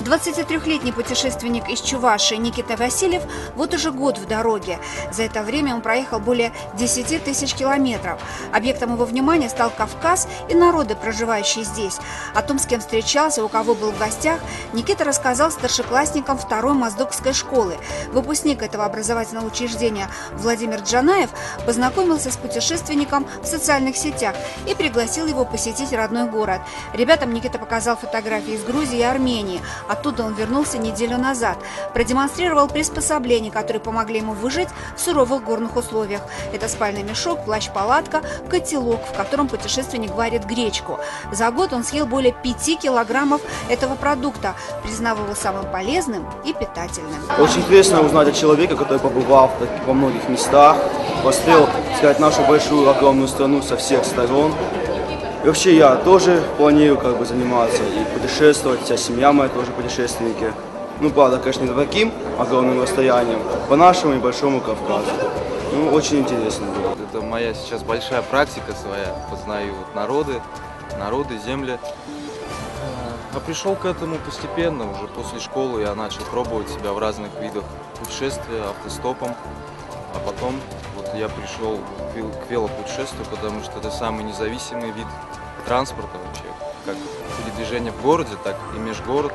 23-летний путешественник из Чувашии Никита Васильев вот уже год в дороге. За это время он проехал более 10 тысяч километров. Объектом его внимания стал Кавказ и народы, проживающие здесь. О том, с кем встречался, у кого был в гостях, Никита рассказал старшеклассникам второй моздокской школы. Выпускник этого образовательного учреждения Владимир Джанаев познакомился с путешественником в социальных сетях и пригласил его посетить родной город. Ребятам Никита показал фотографии из Грузии и Армении. Оттуда он вернулся неделю назад. Продемонстрировал приспособления, которые помогли ему выжить в суровых горных условиях. Это спальный мешок, плащ-палатка, котелок, в котором путешественник варит гречку. За год он съел более 5 килограммов этого продукта, признав его самым полезным и питательным. Очень интересно узнать о человеке, который побывал во многих местах, посмотрел, сказать, нашу большую огромную страну со всех сторон. И вообще я тоже планирую заниматься и путешествовать, вся семья моя тоже путешественники. Ну, правда, конечно, не таким огромным расстоянием, по нашему небольшому Кавказу. Ну, очень интересно было. Это моя сейчас большая практика своя, познаю народы, земли. А пришел к этому постепенно, уже после школы я начал пробовать себя в разных видах путешествия, автостопом. А потом я пришел к велопутешествию, потому что это самый независимый вид транспорта вообще, как передвижение в городе, так и межгород.